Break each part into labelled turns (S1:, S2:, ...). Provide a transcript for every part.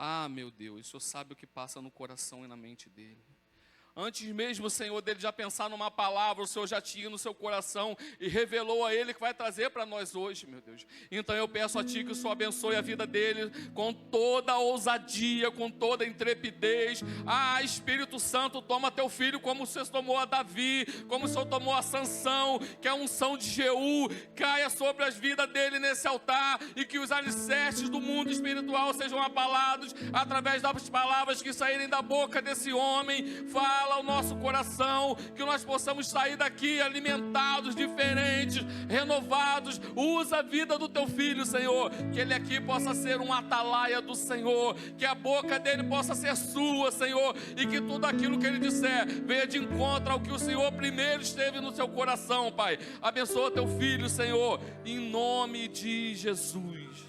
S1: Ah, meu Deus, o Senhor sabe o que passa no coração e na mente dele. Antes mesmo, Senhor, dele já pensar numa palavra, o Senhor já tinha no seu coração e revelou a ele que vai trazer para nós hoje, meu Deus. Então eu peço a Ti que o Senhor abençoe a vida dele com toda a ousadia, com toda a intrepidez. Ah, Espírito Santo, toma Teu filho como o Senhor tomou a Davi, como o Senhor tomou a Sansão, que a unção de Jeú caia sobre as vidas dele nesse altar e que os alicerces do mundo espiritual sejam abalados através das palavras que saírem da boca desse homem. Fala ao nosso coração, que nós possamos sair daqui alimentados, diferentes, renovados. Usa a vida do Teu filho, Senhor, que ele aqui possa ser um atalaia do Senhor, que a boca dele possa ser sua, Senhor, e que tudo aquilo que ele disser venha de encontro ao que o Senhor primeiro esteve no seu coração, Pai. Abençoa Teu filho, Senhor, em nome de Jesus.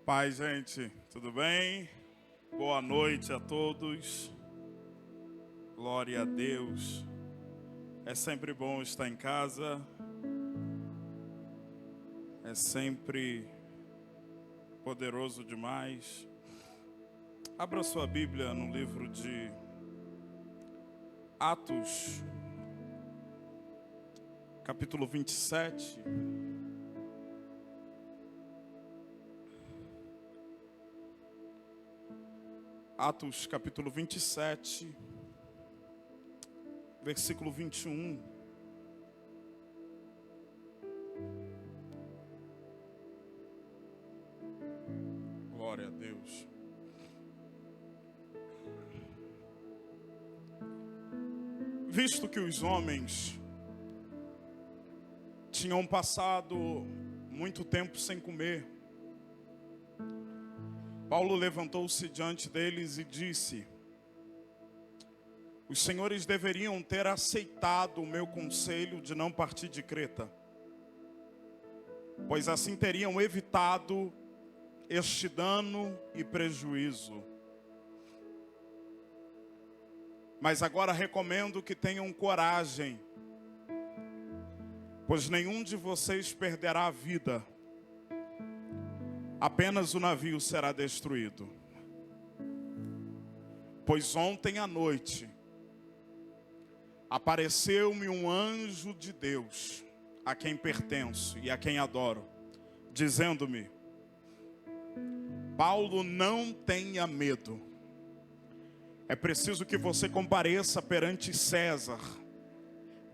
S2: Pai, gente, tudo bem? Boa noite a todos. Glória a Deus. É sempre bom estar em casa. É sempre poderoso demais. Abra sua Bíblia no livro de Atos, capítulo 27. Atos capítulo 27, versículo 21. Glória a Deus. Visto que os homens tinham passado muito tempo sem comer, Paulo levantou-se diante deles e disse: os senhores deveriam ter aceitado o meu conselho de não partir de Creta, pois assim teriam evitado este dano e prejuízo. Mas agora recomendo que tenham coragem, pois nenhum de vocês perderá a vida. Apenas o navio será destruído. Pois ontem à noite apareceu-me um anjo de Deus, a quem pertenço e a quem adoro, dizendo-me: Paulo, não tenha medo. É preciso que você compareça perante César.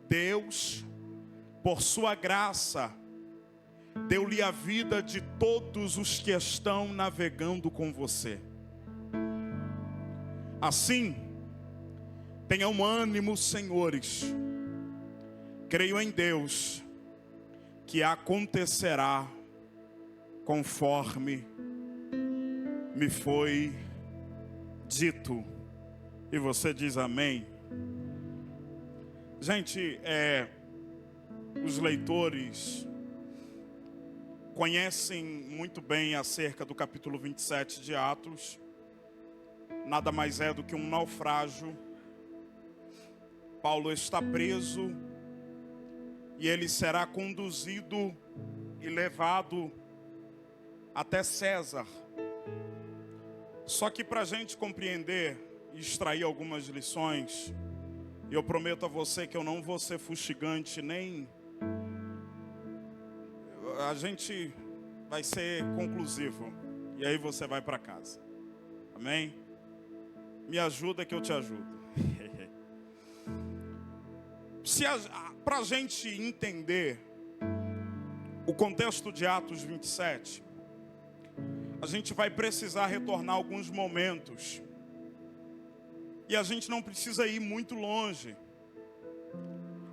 S2: Deus, por sua graça, deu-lhe a vida de todos os que estão navegando com você. Assim, tenham ânimo, senhores. Creio em Deus, que acontecerá conforme me foi dito. E você diz amém? Gente, os leitores conhecem muito bem acerca do capítulo 27 de Atos. Nada mais é do que um naufrágio. Paulo está preso e ele será conduzido e levado até César. Só que para a gente compreender e extrair algumas lições, eu prometo a você que eu não vou ser fustigante, nem... A gente vai ser conclusivo. E aí você vai para casa. Amém? Me ajuda que eu te ajudo. Para a gente entender o contexto de Atos 27, a gente vai precisar retornar alguns momentos. E a gente não precisa ir muito longe.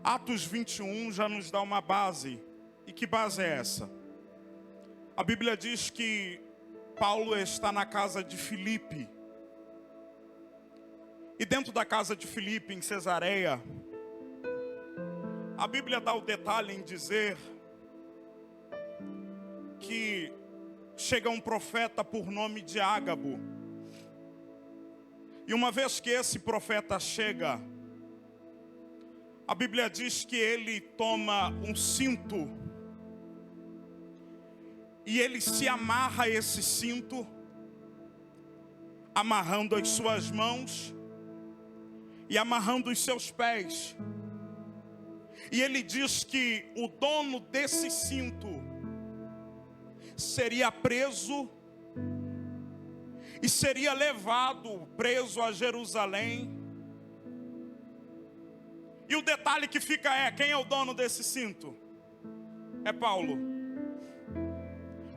S2: Atos 21 já nos dá uma base. E que base é essa? A Bíblia diz que Paulo está na casa de Filipe. E dentro da casa de Filipe, em Cesareia, a Bíblia dá o detalhe em dizer que chega um profeta por nome de Ágabo. E uma vez que esse profeta chega, a Bíblia diz que ele toma um cinto E ele se amarra a esse cinto, amarrando as suas mãos e amarrando os seus pés. E ele diz que o dono desse cinto seria preso e seria levado preso a Jerusalém. E o detalhe que fica é: quem é o dono desse cinto? É Paulo.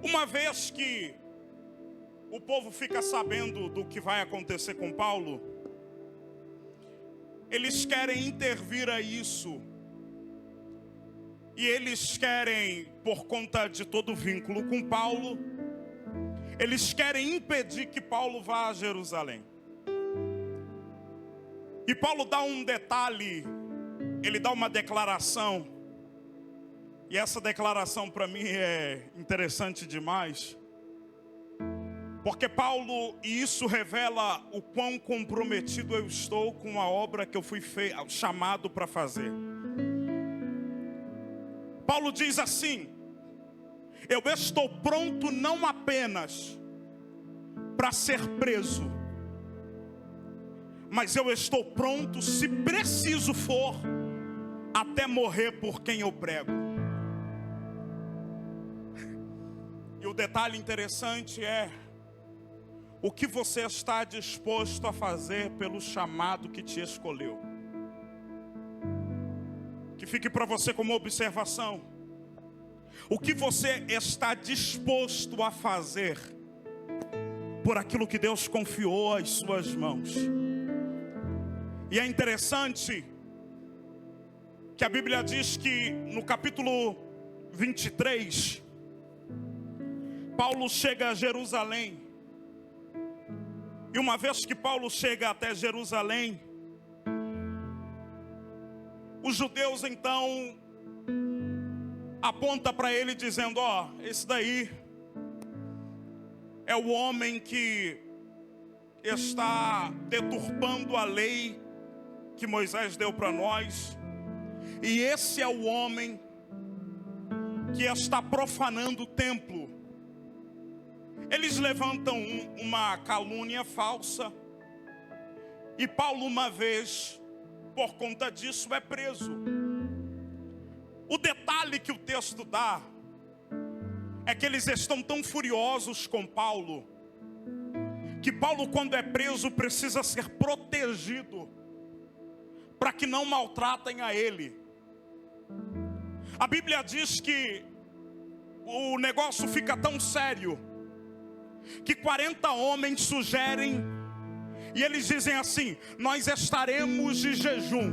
S2: Uma vez que o povo fica sabendo do que vai acontecer com Paulo, eles querem intervir a isso. E eles querem, por conta de todo o vínculo com Paulo, eles querem impedir que Paulo vá a Jerusalém. E Paulo dá um detalhe, ele dá uma declaração. E essa declaração para mim é interessante demais. Porque Paulo, e isso revela o quão comprometido eu estou com a obra que eu fui chamado para fazer. Paulo diz assim: eu estou pronto não apenas para ser preso, mas eu estou pronto, se preciso for, até morrer por quem eu prego. E o detalhe interessante é: o que você está disposto a fazer pelo chamado que te escolheu? Que fique para você como observação. O que você está disposto a fazer por aquilo que Deus confiou às suas mãos? E é interessante que a Bíblia diz que no capítulo 23, Paulo chega a Jerusalém. E uma vez que Paulo chega até Jerusalém, os judeus então apontam para ele dizendo: ó, esse daí é o homem que está deturpando a lei que Moisés deu para nós. E esse é o homem que está profanando o templo. Eles levantam uma calúnia falsa. E Paulo, uma vez, por conta disso, é preso. O detalhe que o texto dá é que eles estão tão furiosos com Paulo, que Paulo, quando é preso, precisa ser protegido para que não maltratem a ele. A Bíblia diz que o negócio fica tão sério que 40 homens sugerem, e eles dizem assim: nós estaremos de jejum,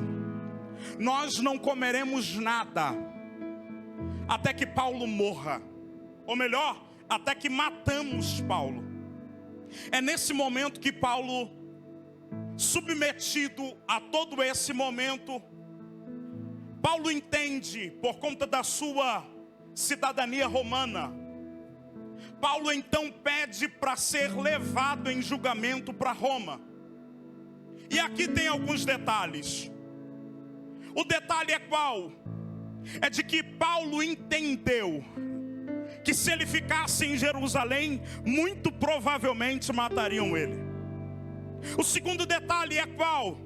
S2: nós não comeremos nada, até que Paulo morra. Ou melhor, até que matamos Paulo. É nesse momento que Paulo, submetido a todo esse momento, Paulo entende, por conta da sua cidadania romana, Paulo então pede para ser levado em julgamento para Roma. E aqui tem alguns detalhes. O detalhe é qual? É de que Paulo entendeu que se ele ficasse em Jerusalém, muito provavelmente matariam ele. O segundo detalhe é qual?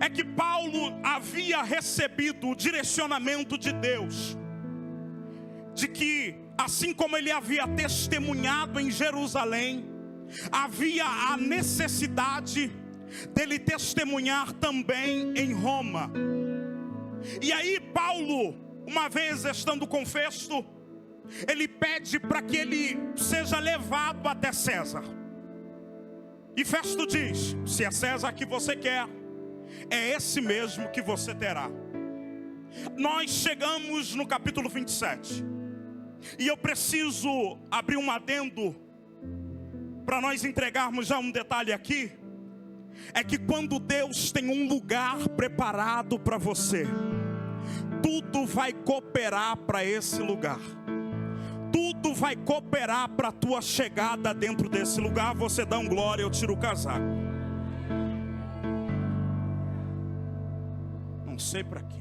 S2: É que Paulo havia recebido o direcionamento de Deus, de que assim como ele havia testemunhado em Jerusalém, havia a necessidade dele testemunhar também em Roma. E aí Paulo, uma vez estando com Festo, ele pede para que ele seja levado até César. E Festo diz: se é César que você quer, é esse mesmo que você terá. Nós chegamos no capítulo 27. E eu preciso abrir um adendo para nós entregarmos já um detalhe aqui. É que quando Deus tem um lugar preparado para você, tudo vai cooperar para esse lugar. Tudo vai cooperar para a tua chegada dentro desse lugar. Você dá um glória, eu tiro o casaco. Não sei para quê.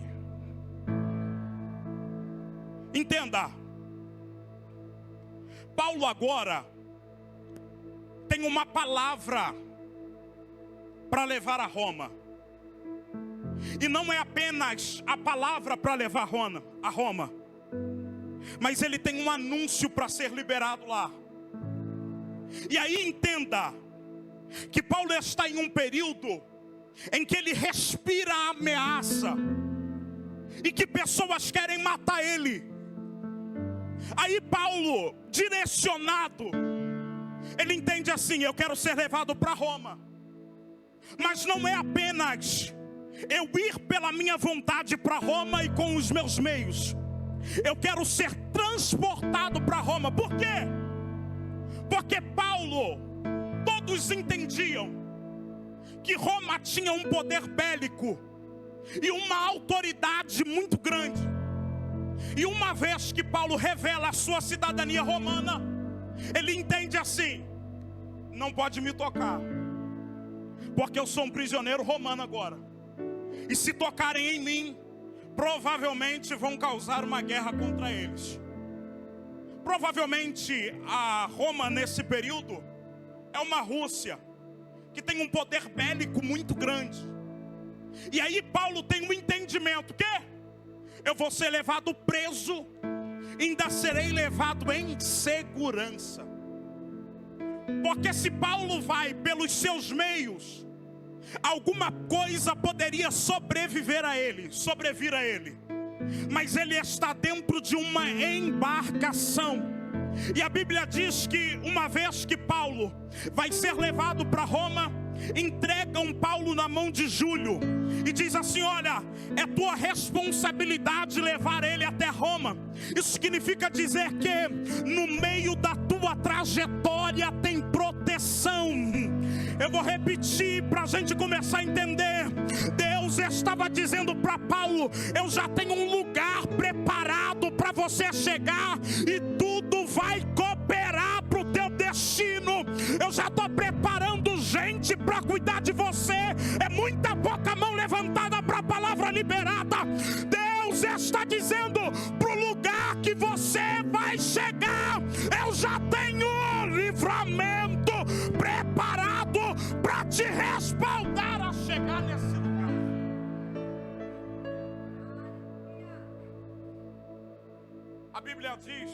S2: Entenda. Paulo agora tem uma palavra para levar a Roma. E não é apenas a palavra para levar a Roma, mas ele tem um anúncio para ser liberado lá. E aí entenda que Paulo está em um período em que ele respira a ameaça e que pessoas querem matar ele. Aí Paulo, direcionado, ele entende assim: eu quero ser levado para Roma. Mas não é apenas eu ir pela minha vontade para Roma e com os meus meios. Eu quero ser transportado para Roma. Por quê? Porque Paulo, todos entendiam que Roma tinha um poder bélico e uma autoridade muito grande. E uma vez que Paulo revela a sua cidadania romana, ele entende assim: não pode me tocar, porque eu sou um prisioneiro romano agora. E se tocarem em mim, provavelmente vão causar uma guerra contra eles. Provavelmente a Roma nesse período é uma Rússia que tem um poder bélico muito grande. E aí Paulo tem um entendimento que eu vou ser levado preso, ainda serei levado em segurança. Porque se Paulo vai pelos seus meios, alguma coisa poderia sobrevir a ele. Mas ele está dentro de uma embarcação. E a Bíblia diz que uma vez que Paulo vai ser levado para Roma, entregam Paulo na mão de Júlio e diz assim: olha, é tua responsabilidade levar ele até Roma. Isso significa dizer que no meio da tua trajetória tem proteção. Eu vou repetir para a gente começar a entender. Deus estava dizendo para Paulo: eu já tenho um lugar preparado para você chegar, e tudo vai cooperar para o teu destino. Eu já estou preparando gente para cuidar de você. É muita pouca mão levantada para a palavra liberada. Deus está dizendo: para o lugar que você vai chegar, eu já tenho livramento preparado para te respaldar a chegar nesse lugar. A Bíblia diz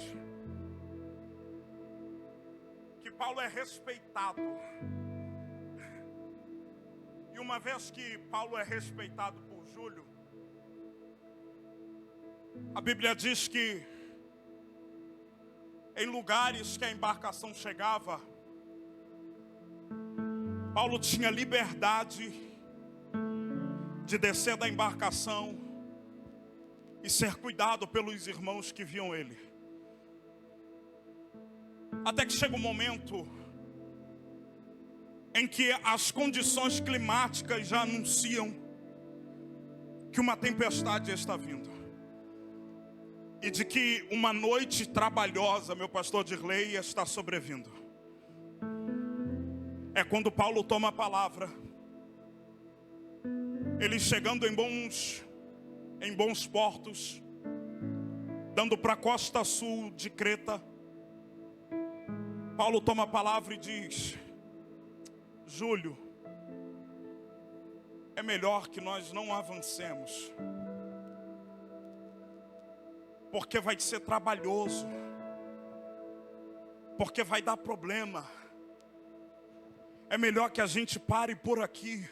S2: que Paulo é respeitado. E uma vez que Paulo é respeitado por Júlio, a Bíblia diz que em lugares que a embarcação chegava, Paulo tinha liberdade de descer da embarcação e ser cuidado pelos irmãos que viam ele. Até que chega um momento em que as condições climáticas já anunciam que uma tempestade está vindo. E de que uma noite trabalhosa, meu pastor Dirley, está sobrevindo. É quando Paulo toma a palavra. Ele chegando em bons portos, dando para a costa sul de Creta, Paulo toma a palavra e diz: Júlio, é melhor que nós não avancemos, porque vai ser trabalhoso, porque vai dar problema. É melhor que a gente pare por aqui,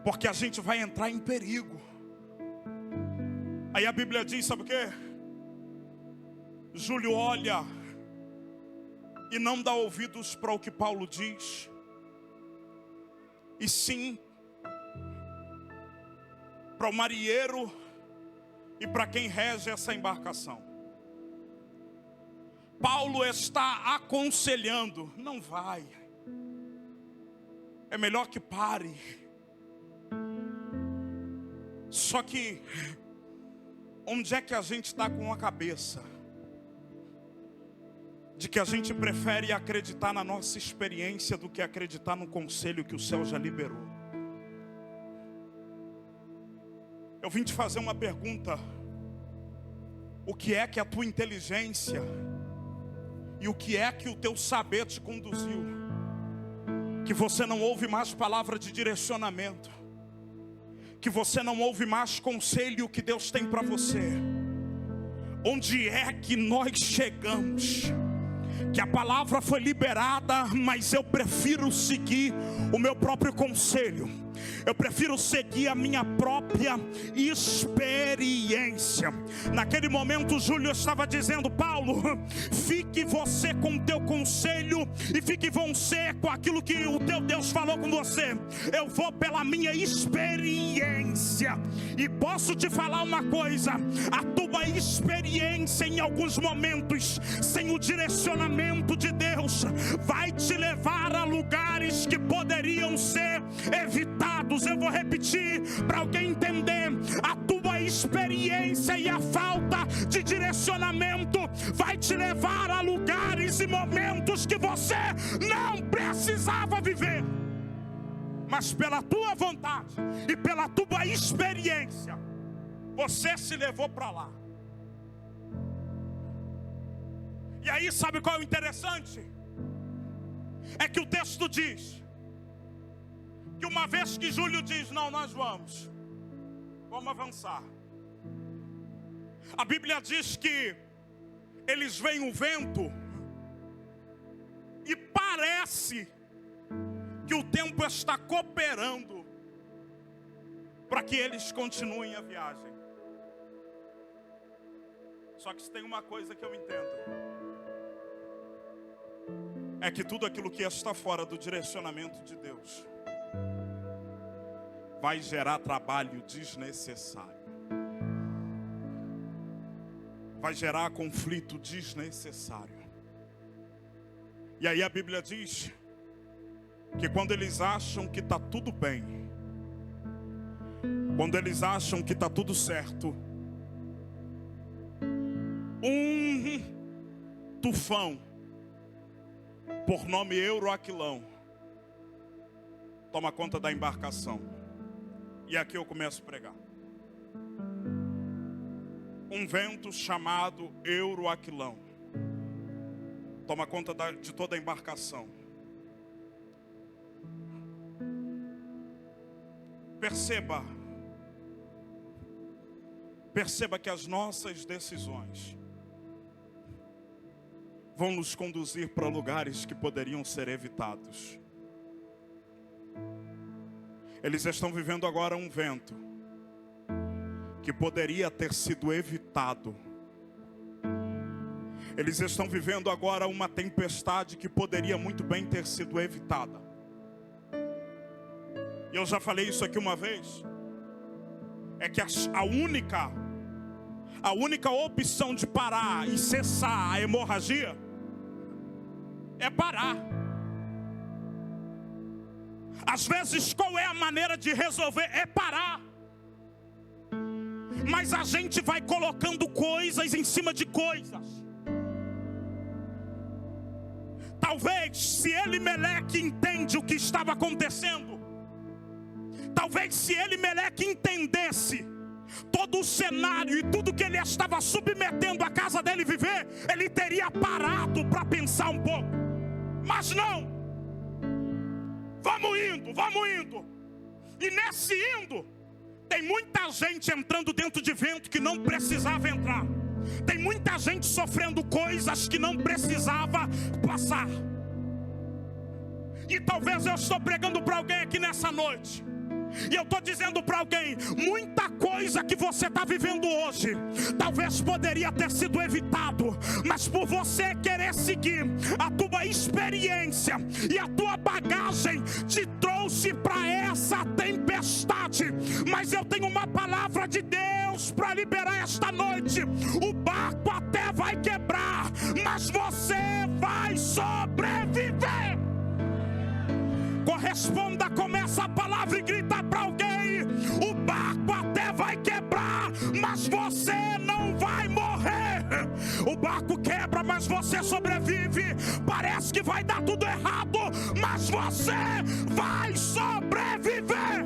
S2: porque a gente vai entrar em perigo. Aí a Bíblia diz, sabe o quê? Júlio olha e não dá ouvidos para o que Paulo diz, e sim para o marinheiro e para quem rege essa embarcação. Paulo está aconselhando: não vai, é melhor que pare. Só que onde é que a gente está com a cabeça? De que a gente prefere acreditar na nossa experiência do que acreditar no conselho que o céu já liberou. Eu vim te fazer uma pergunta: o que é que a tua inteligência E o que é que o teu saber te conduziu? Que você não ouve mais palavra de direcionamento, que você não ouve mais conselho que Deus tem para você. Onde é que nós chegamos? Que a palavra foi liberada, mas eu prefiro seguir o meu próprio conselho. Eu prefiro seguir a minha própria experiência. Naquele momento Júlio estava dizendo: Paulo, fique você com o teu conselho e fique você com aquilo que o teu Deus falou com você. Eu vou pela minha experiência. E posso te falar uma coisa: a tua experiência em alguns momentos, sem o direcionamento de Deus, vai te levar a lugares que poderiam ser evitados. Eu vou repetir para alguém entender: a tua experiência e a falta de direcionamento vai te levar a lugares e momentos que você não precisava viver, mas pela tua vontade e pela tua experiência você se levou para lá. E aí, sabe qual é o interessante? É que o texto diz que uma vez que Júlio diz: não, nós vamos avançar, a Bíblia diz que eles veem o vento e parece que o tempo está cooperando para que eles continuem a viagem. Só que tem uma coisa que eu entendo: é que tudo aquilo que está fora do direcionamento de Deus vai gerar trabalho desnecessário, vai gerar conflito desnecessário. E aí a Bíblia diz que quando eles acham que está tudo bem, quando eles acham que está tudo certo, um tufão por nome Euroaquilão toma conta da embarcação. E aqui eu começo a pregar. Um vento chamado Euroaquilão toma conta de toda a embarcação. Perceba que as nossas decisões vão nos conduzir para lugares que poderiam ser evitados. Eles estão vivendo agora um vento que poderia ter sido evitado. Eles estão vivendo agora uma tempestade que poderia muito bem ter sido evitada. E eu já falei isso aqui uma vez. É que a única opção de parar e cessar a hemorragia é parar. Às vezes, qual é a maneira de resolver? É parar. Mas a gente vai colocando coisas em cima de coisas. Talvez, se Elimeleque entende o que estava acontecendo, talvez se Elimeleque entendesse todo o cenário e tudo que ele estava submetendo a casa dele viver, ele teria parado para pensar um pouco. Mas não. Vamos indo. E nesse indo, tem muita gente entrando dentro de vento que não precisava entrar. Tem muita gente sofrendo coisas que não precisava passar. E talvez eu estou pregando para alguém aqui nessa noite. E eu estou dizendo para alguém: muita coisa que você está vivendo hoje talvez poderia ter sido evitado, mas por você querer seguir a tua experiência e a tua bagagem te trouxe para essa tempestade. Mas eu tenho uma palavra de Deus para liberar esta noite: o barco até vai quebrar, mas você vai sobreviver. Corresponda com essa palavra e grita para alguém: o barco até vai quebrar, mas você não vai morrer. O barco quebra, mas você sobrevive. Parece que vai dar tudo errado, mas você vai sobreviver.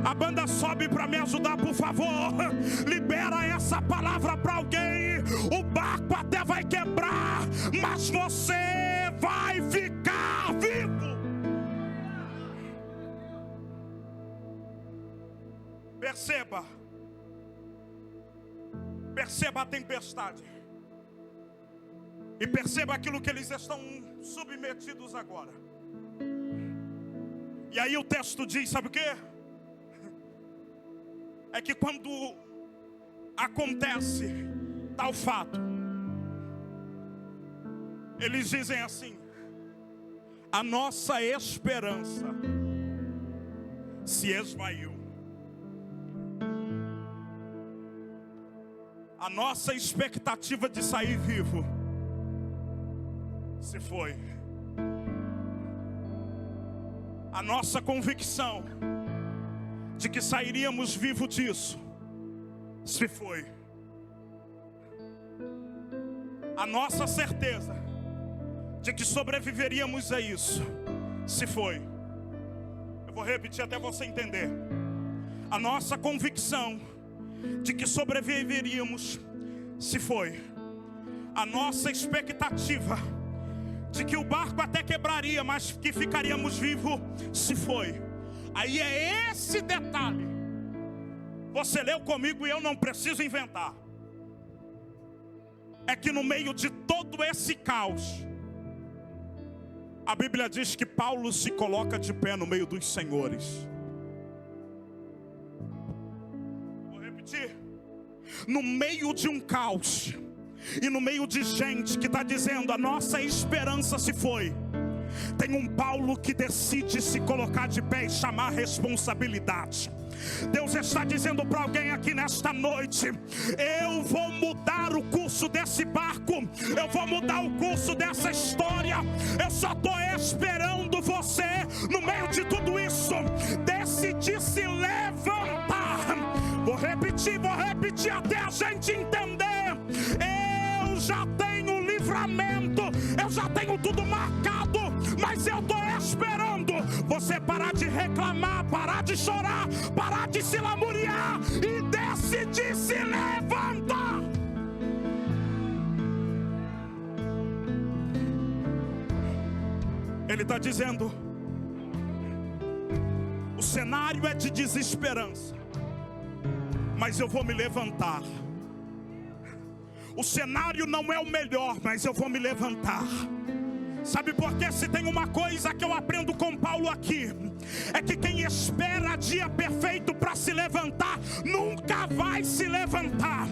S2: A banda sobe para me ajudar, por favor. Libera essa palavra para alguém: o barco até vai quebrar, mas você vai ficar vivo. Perceba a tempestade. E perceba aquilo que eles estão submetidos agora. E aí o texto diz, sabe o quê? É que quando acontece tal fato, eles dizem assim: a nossa esperança se esvaiu. A nossa expectativa de sair vivo se foi. A nossa convicção de que sairíamos vivos disso se foi. A nossa certeza de que sobreviveríamos a isso se foi. Eu vou repetir até você entender. A nossa convicção de que sobreviveríamos se foi. A nossa expectativa de que o barco até quebraria, mas que ficaríamos vivos, se foi. Aí é esse detalhe. Você leu comigo e eu não preciso inventar. É que no meio de todo esse caos, a Bíblia diz que Paulo se coloca de pé no meio dos senhores. Vou repetir. No meio de um caos, e no meio de gente que está dizendo: a nossa esperança se foi, tem um Paulo que decide se colocar de pé e chamar a responsabilidade. Deus está dizendo para alguém aqui nesta noite: eu vou mudar o curso desse barco, eu vou mudar o curso dessa história. Eu só estou esperando você, no meio de tudo isso, decidir se levantar. Vou repetir até a gente entender. Eu já tenho livramento, eu já tenho tudo marcado, mas eu estou esperando você parar de reclamar, parar de chorar, parar de se lamuriar e decidir se levantar. Ele está dizendo: o cenário é de desesperança, mas eu vou me levantar. O cenário não é o melhor, mas eu vou me levantar. Sabe por quê? Se tem uma coisa que eu aprendo com Paulo aqui, é que quem espera dia perfeito para se levantar, nunca vai se levantar.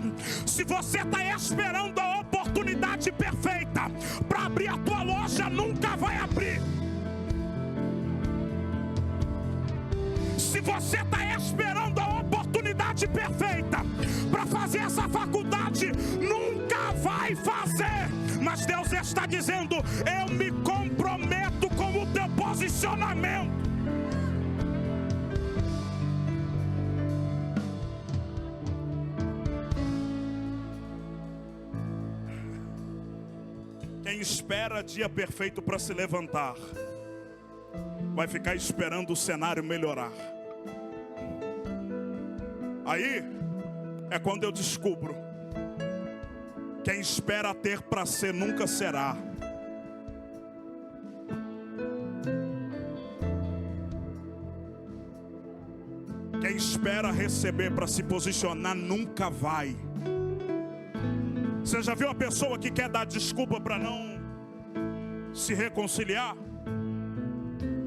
S2: Se você está esperando a oportunidade perfeita para abrir a tua loja, nunca vai abrir. Se você está esperando a oportunidade perfeita para fazer essa faculdade, nunca vai fazer. Mas Deus está dizendo: eu me comprometo com o teu posicionamento. Quem espera dia perfeito para se levantar, vai ficar esperando o cenário melhorar. Aí é quando eu descubro: quem espera ter para ser nunca será. Quem espera receber para se posicionar nunca vai. Você já viu a pessoa que quer dar desculpa para não se reconciliar?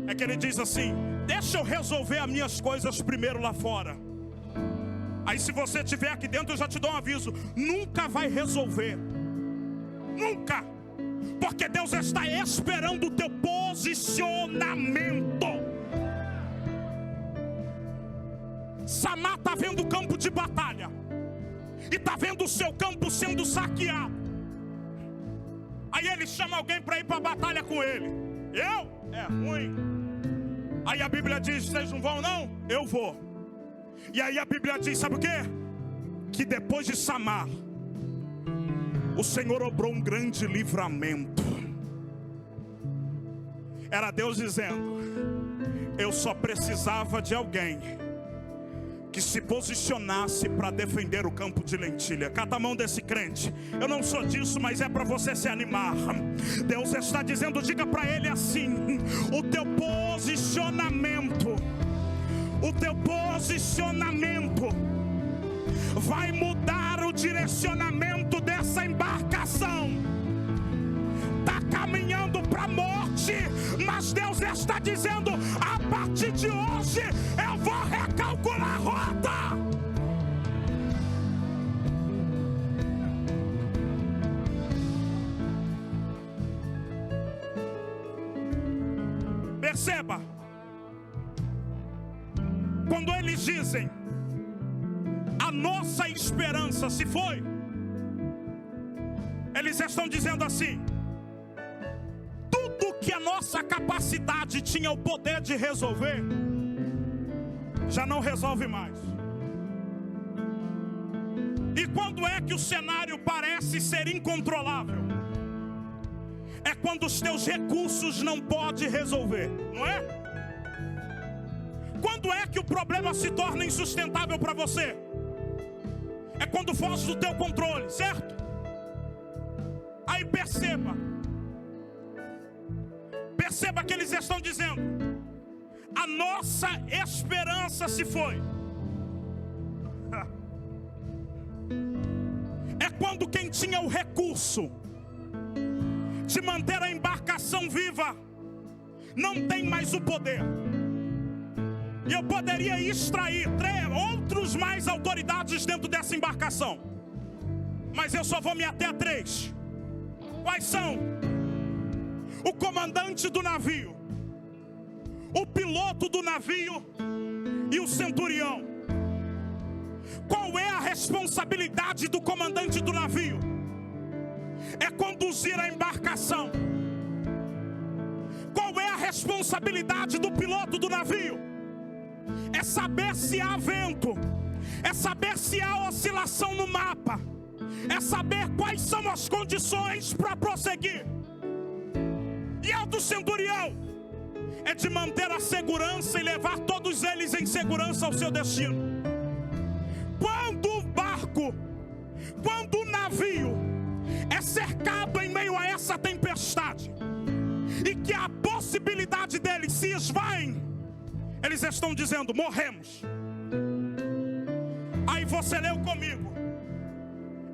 S2: É que ele diz assim: deixa eu resolver as minhas coisas primeiro lá fora. Aí se você estiver aqui dentro, eu já te dou um aviso: nunca vai resolver. Nunca. Porque Deus está esperando o teu posicionamento. Samar está vendo o campo de batalha e está vendo o seu campo sendo saqueado. Aí ele chama alguém para ir para a batalha com ele. Eu? É ruim. Aí a Bíblia diz: vocês não vão não? Eu vou. E aí a Bíblia diz, sabe o quê? Que depois de Samar, o Senhor obrou um grande livramento. Era Deus dizendo: eu só precisava de alguém que se posicionasse para defender o campo de lentilha. Cata a mão desse crente. Eu não sou disso, mas é para você se animar. Deus está dizendo, diga para ele assim: o teu posicionamento vai mudar o direcionamento dessa embarcação. Está caminhando para a morte, mas Deus está dizendo, a partir de hoje eu vou recalcular a rota. Perceba, quando eles dizem, a nossa esperança se foi, eles estão dizendo assim, tudo que a nossa capacidade tinha o poder de resolver, já não resolve mais. E quando é que o cenário parece ser incontrolável? É quando os teus recursos não podem resolver, não é? Quando é que o problema se torna insustentável para você? É quando foge do teu controle, certo? Aí perceba que eles estão dizendo, a nossa esperança se foi. É quando quem tinha o recurso de manter a embarcação viva não tem mais o poder. E eu poderia extrair outros mais autoridades dentro dessa embarcação, mas eu só vou me ater a 3. Quais são? O comandante do navio, o piloto do navio e o centurião. Qual é a responsabilidade do comandante do navio? É conduzir a embarcação. Qual é a responsabilidade do piloto do navio? É saber se há vento, é saber se há oscilação no mapa, é saber quais são as condições para prosseguir. E é o do centurião, é de manter a segurança e levar todos eles em segurança ao seu destino. Quando o navio é cercado em meio a essa tempestade, e que a possibilidade deles se esvaem, eles estão dizendo, morremos. Aí você leu comigo,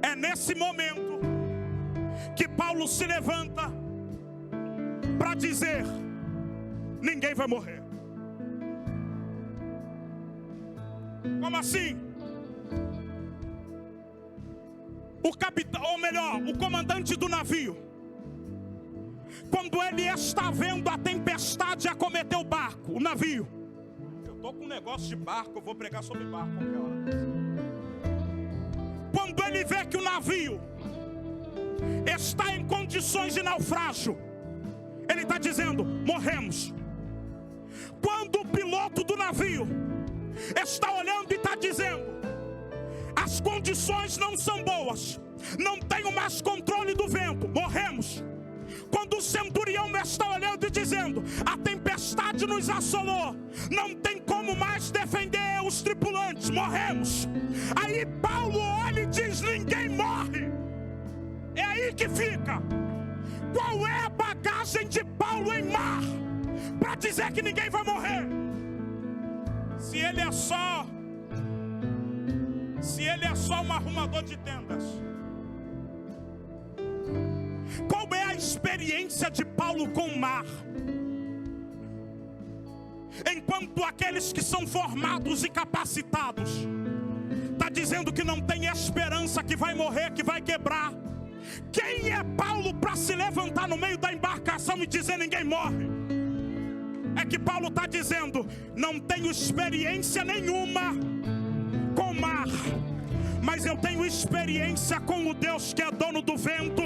S2: é nesse momento que Paulo se levanta para dizer, ninguém vai morrer. Como assim? O capitão, ou melhor, o comandante do navio, quando ele está vendo a tempestade acometer o barco, o navio. Eu estou com um negócio de barco, eu vou pregar sobre barco qualquer hora. Quando ele vê que o navio está em condições de naufrágio, ele está dizendo, morremos. Quando o piloto do navio está olhando e está dizendo, as condições não são boas, não tenho mais controle do vento, morremos. Quando o centurião está olhando e dizendo, a tempestade nos assolou, não tem como mais defender os tripulantes, morremos. Aí Paulo olha e diz, ninguém morre. É aí que fica. Qual é a bagagem de Paulo em mar para dizer que ninguém vai morrer? Se ele é só um arrumador de tendas. Qual é a experiência de Paulo com o mar? Enquanto aqueles que são formados e capacitados está dizendo que não tem esperança, que vai morrer, que vai quebrar. Quem é Paulo para se levantar no meio da embarcação e dizer ninguém morre? É que Paulo está dizendo, não tenho experiência nenhuma com o mar, mas eu tenho experiência com o Deus que é dono do vento,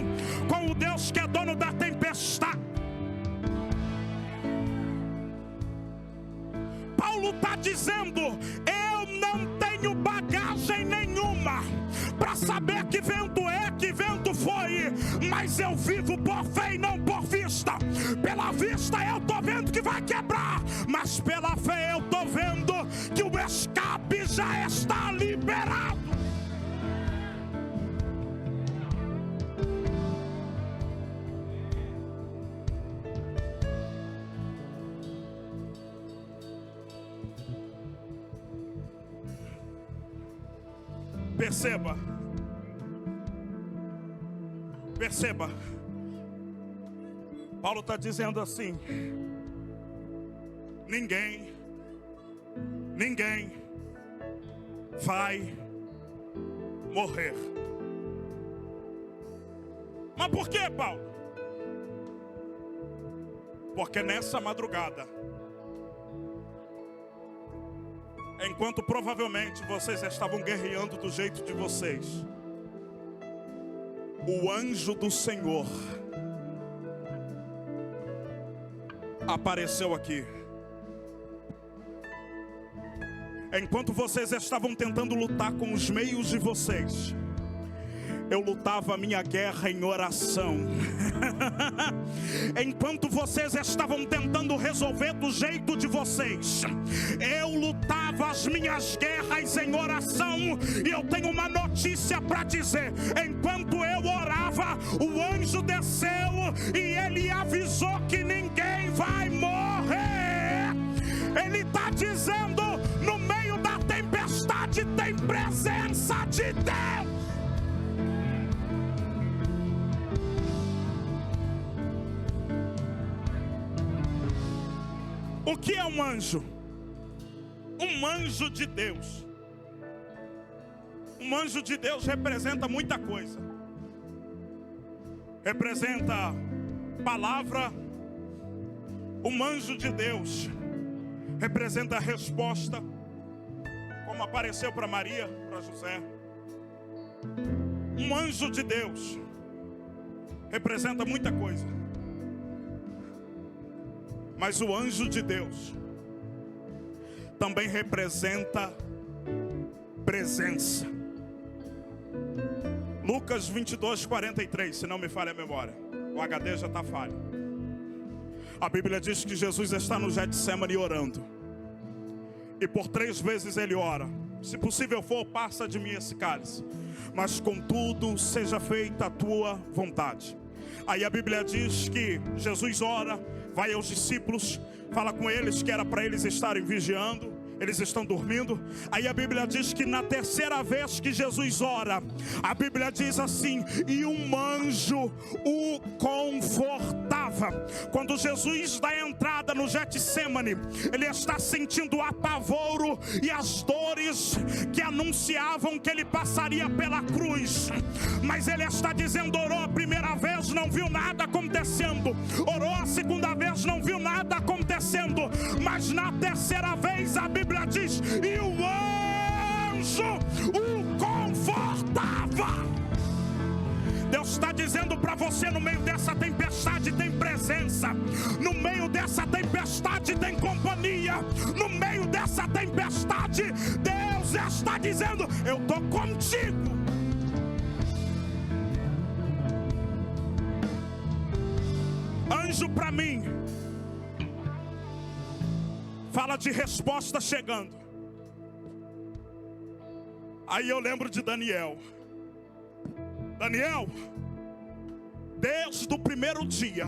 S2: com o Deus que é dono da tempestade. Paulo está dizendo, eu não tenho bagagem nenhuma para saber que vento é, que vento foi, mas eu vivo por fé e não por vista. Pela vista eu estou vendo que vai quebrar, mas pela fé eu estou vendo que o escape já está liberado. Perceba. Perceba. Paulo está dizendo assim: ninguém vai morrer. Mas por que, Paulo? Porque nessa madrugada, enquanto provavelmente vocês estavam guerreando do jeito de vocês, o anjo do Senhor apareceu aqui. Enquanto vocês estavam tentando lutar com os meios de vocês, eu lutava a minha guerra em oração. Enquanto vocês estavam tentando resolver do jeito de vocês, eu lutava as minhas guerras em oração. E eu tenho uma notícia para dizer: enquanto eu orava, o anjo desceu e ele avisou que ninguém vai morrer. Ele está dizendo: no meio da tempestade tem presença de Deus. O que é um anjo? Um anjo de Deus. Um anjo de Deus representa muita coisa. Representa palavra. Um anjo de Deus representa a resposta, como apareceu para Maria, para José. Um anjo de Deus representa muita coisa. Mas o anjo de Deus também representa presença. Lucas 22:43, se não me falha a memória. O HD já está falho. A Bíblia diz que Jesus está no Getsemane orando. E por 3 vezes ele ora: se possível for, passa de mim esse cálice, mas contudo seja feita a tua vontade. Aí a Bíblia diz que Jesus ora, vai aos discípulos, fala com eles que era para eles estarem vigiando. Eles estão dormindo. Aí a Bíblia diz que na terceira vez que Jesus ora, a Bíblia diz assim: e um anjo o confortava. Quando Jesus dá entrada no Getsemane, ele está sentindo apavoro e as dores que anunciavam que ele passaria pela cruz. Mas ele está dizendo: orou a primeira vez, não viu nada acontecendo. Orou a segunda vez, não viu nada acontecendo. Mas na terceira vez a Bíblia diz: e o anjo o confortava. Deus está dizendo para você: no meio dessa tempestade tem presença. No meio dessa tempestade tem companhia. No meio dessa tempestade Deus está dizendo: eu estou contigo. Anjo para mim fala de resposta chegando. Aí eu lembro de Daniel. Daniel, desde o primeiro dia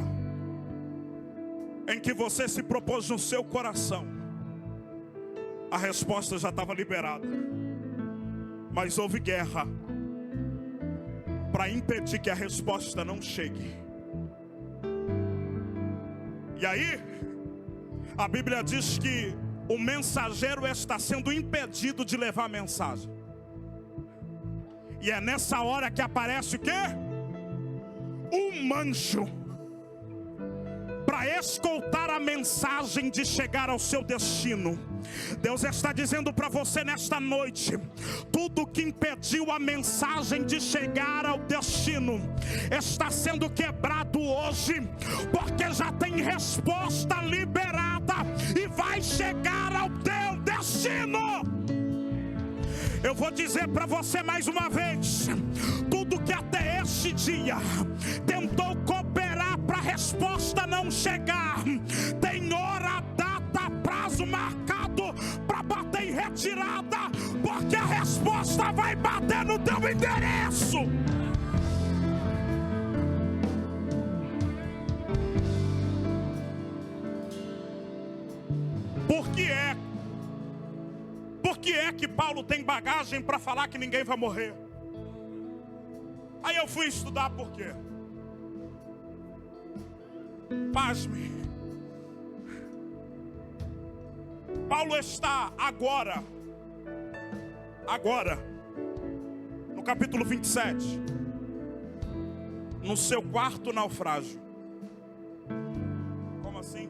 S2: em que você se propôs no seu coração, a resposta já estava liberada. Mas houve guerra para impedir que a resposta não chegue. E aí a Bíblia diz que o mensageiro está sendo impedido de levar a mensagem. E é nessa hora que aparece o quê? Um anjo para escoltar a mensagem de chegar ao seu destino. Deus está dizendo para você nesta noite: tudo que impediu a mensagem de chegar ao destino está sendo quebrado hoje, porque já tem resposta liberada e vai chegar ao teu destino. Eu vou dizer para você mais uma vez: tudo que até este dia tentou cooperar para a resposta não chegar, tem hora, data, prazo marcado para bater em retidão tirada, porque a resposta vai bater no teu endereço. Por que é que Paulo tem bagagem para falar que ninguém vai morrer? Aí eu fui estudar por quê. Pasme. Paulo está agora, no capítulo 27, no seu quarto naufrágio. Como assim?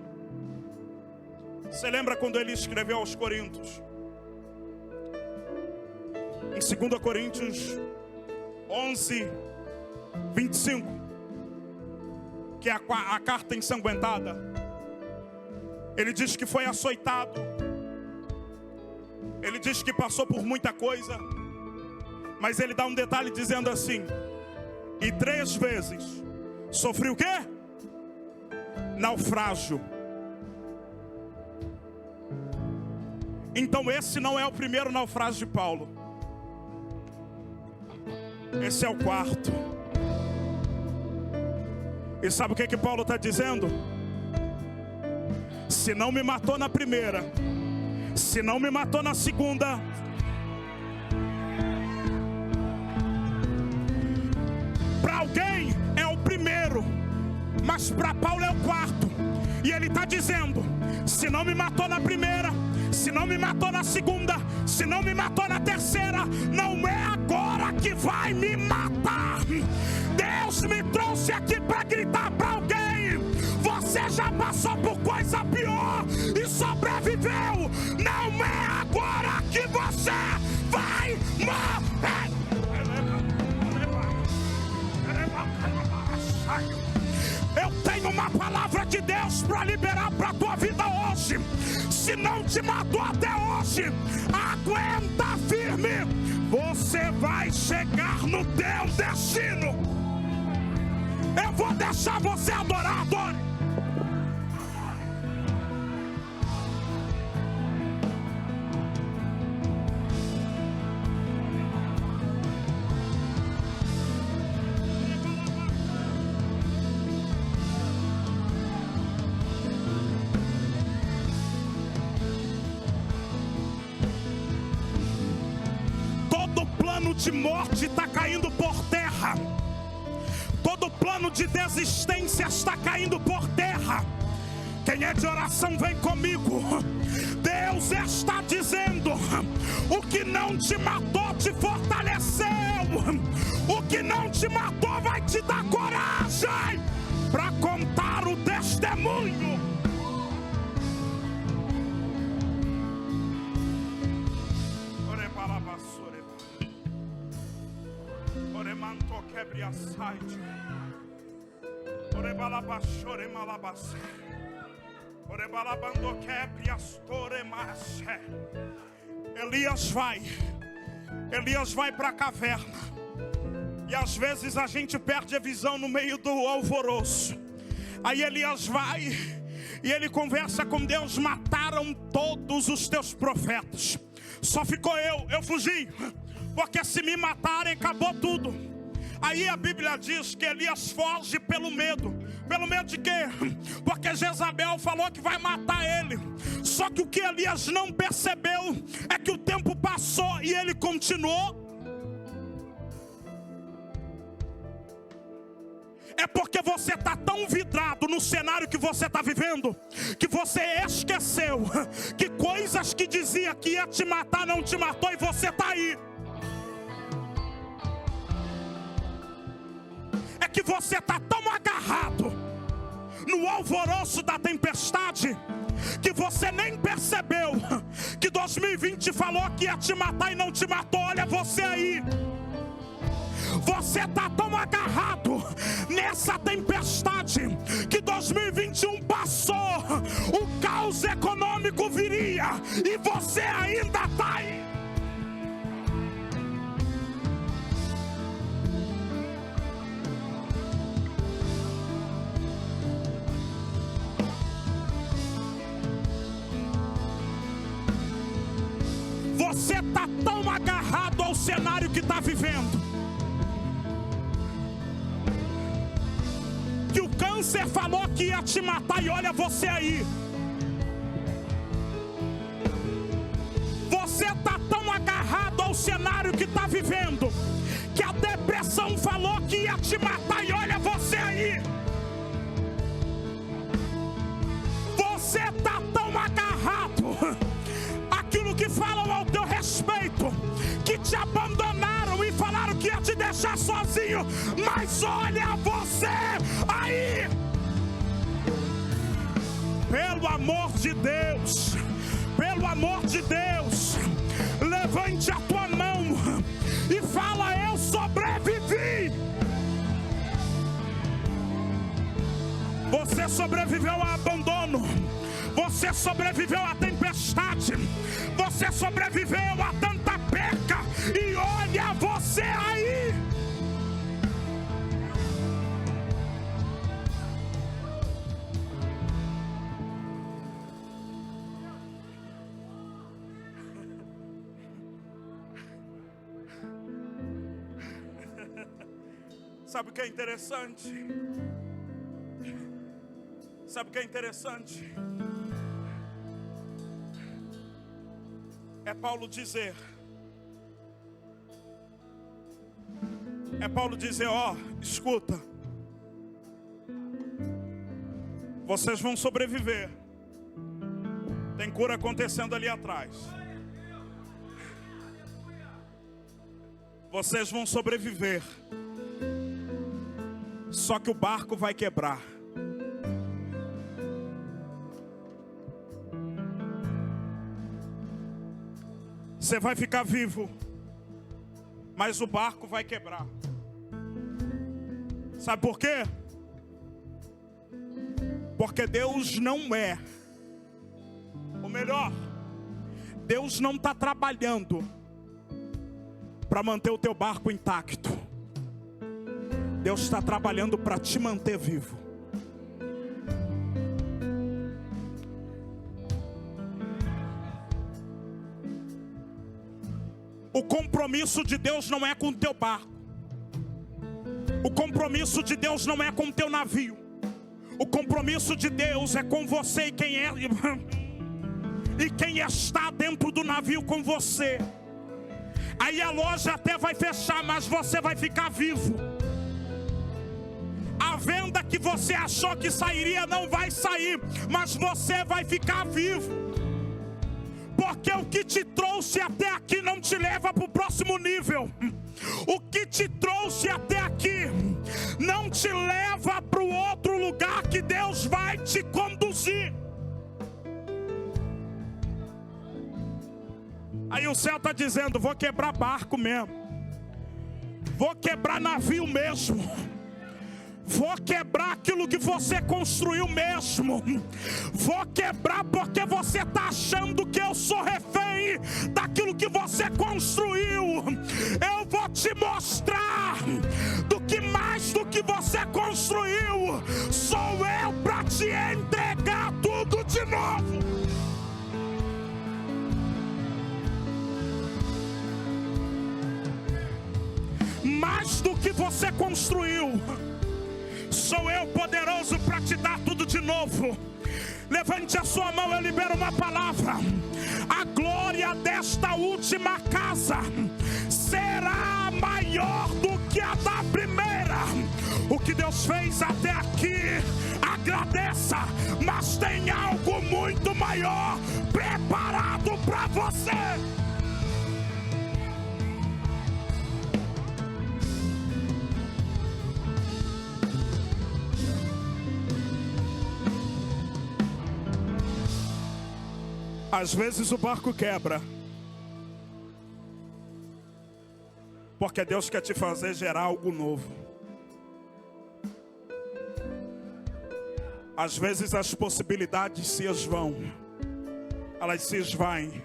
S2: Você lembra quando ele escreveu aos Coríntios? Em 2 Coríntios 11, 25, que é a carta ensanguentada. Ele diz que foi açoitado. Ele diz que passou por muita coisa. Mas ele dá um detalhe dizendo assim: e 3 vezes sofri o quê? Naufrágio. Então esse não é o primeiro naufrágio de Paulo. Esse é o quarto. E sabe o que Paulo está dizendo? Se não me matou na primeira, se não me matou na segunda, para alguém é o primeiro, mas para Paulo é o quarto. E ele está dizendo: se não me matou na primeira, se não me matou na segunda, se não me matou na terceira, não é agora que vai me matar. Deus me trouxe aqui para gritar para alguém: você já passou por coisa pior e sobreviveu. Não é agora que você vai morrer. Eu tenho uma palavra de Deus para liberar para a tua vida hoje. Se não te matou até hoje, aguenta firme. Você vai chegar no teu destino. Eu vou deixar você adorar, adore. De morte está caindo por terra. Todo plano de desistência está caindo por terra. Quem é de oração vem comigo. Deus está dizendo: o que não te matou te fortaleceu. O que não te matou vai te dar coragem para contar o testemunho. Elias vai para a caverna. E às vezes a gente perde a visão no meio do alvoroço. Aí Elias vai e ele conversa com Deus: mataram todos os teus profetas, só ficou eu fugi, porque se me matarem acabou tudo. Aí a Bíblia diz que Elias foge pelo medo. Pelo medo de quê? Porque Jezabel falou que vai matar ele. Só que o que Elias não percebeu é que o tempo passou e ele continuou. É porque você está tão vidrado no cenário que você está vivendo, que você esqueceu que coisas que dizia que ia te matar não te matou, e você está aí. É que você está tão agarrado no alvoroço da tempestade que você nem percebeu que 2020 falou que ia te matar e não te matou. Olha você aí. Você está tão agarrado nessa tempestade que 2021 passou, o caos econômico viria e você ainda está aí. cenário que está vivendo. Que o câncer falou que ia te matar e olha você aí. Você está tão agarrado ao cenário que está vivendo, que a depressão falou que ia te matar e olha você aí. Você está tão agarrado àquilo que falam ao teu respeito, que te abandonaram e falaram que ia te deixar sozinho, mas olha você aí. Pelo amor de Deus, pelo amor de Deus, levante a tua mão e fala: eu sobrevivi. Você sobreviveu ao abandono, você sobreviveu à tempestade, você sobreviveu a tanta perca, e olha você aí. Sabe o que é interessante? Sabe o que é interessante? É Paulo dizer, ó, escuta, vocês vão sobreviver. Tem cura acontecendo ali atrás. Vocês vão sobreviver. Só que o barco vai quebrar. Você vai ficar vivo, mas o barco vai quebrar. Sabe por quê? Porque Deus não é, ou melhor, Deus não está trabalhando para manter o teu barco intacto. Deus está trabalhando para te manter vivo. O compromisso de Deus não é com o teu barco. O compromisso de Deus não é com o teu navio. O compromisso de Deus é com você e quem está dentro do navio com você. Aí a loja até vai fechar, mas você vai ficar vivo. A venda que você achou que sairia não vai sair, mas você vai ficar vivo. Porque o que te trouxe até aqui não te leva para o próximo nível. O que te trouxe até aqui não te leva para o outro lugar que Deus vai te conduzir. Aí o céu está dizendo: vou quebrar barco mesmo, vou quebrar navio mesmo, vou quebrar aquilo que você construiu mesmo. Vou quebrar porque você está achando que eu sou refém daquilo que você construiu. Eu vou te mostrar do que mais do que você construiu. Sou eu para te entregar tudo de novo. Mais do que você construiu, sou eu poderoso para te dar tudo de novo. Levante a sua mão, eu libero uma palavra. A glória desta última casa será maior do que a da primeira. O que Deus fez até aqui, agradeça, mas tem algo muito maior preparado para você. Às vezes o barco quebra, porque Deus quer te fazer gerar algo novo. Às vezes as possibilidades se esvão, elas se esvaem,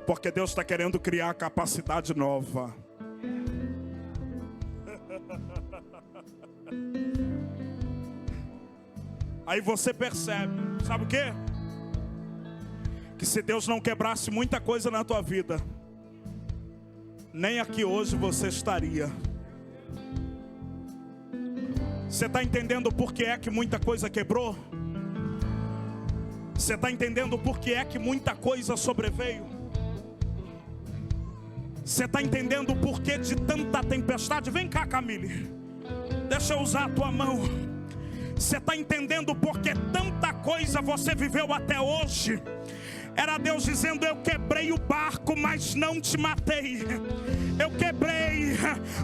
S2: porque Deus está querendo criar capacidade nova. Aí você percebe, sabe o quê? Que se Deus não quebrasse muita coisa na tua vida, nem aqui hoje você estaria. Você está entendendo por que é que muita coisa quebrou? Você está entendendo por que é que muita coisa sobreveio? Você está entendendo o porquê de tanta tempestade? Vem cá, Camille, deixa eu usar a tua mão. Você está entendendo por que tanta coisa você viveu até hoje? Era Deus dizendo: eu quebrei o barco, mas não te matei. Eu quebrei,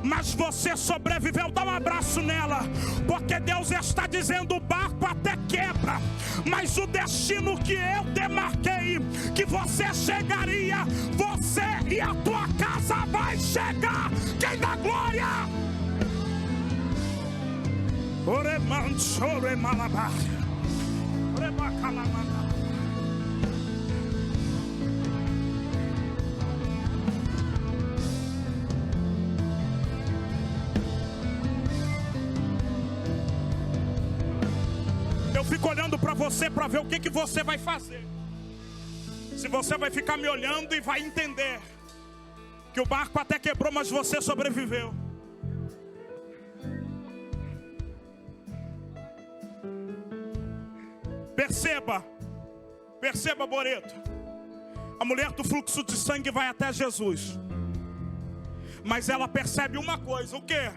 S2: mas você sobreviveu. Dá um abraço nela, porque Deus está dizendo: o barco até quebra, mas o destino que eu demarquei, que você chegaria, você e a tua casa vai chegar. Quem dá glória? Oremanchore malabar, orebacalamana. Eu fico olhando para você para ver o que você vai fazer. Se você vai ficar me olhando e vai entender que o barco até quebrou, mas você sobreviveu. Perceba, Boreto. A mulher do fluxo de sangue vai até Jesus, mas ela percebe uma coisa: o quê?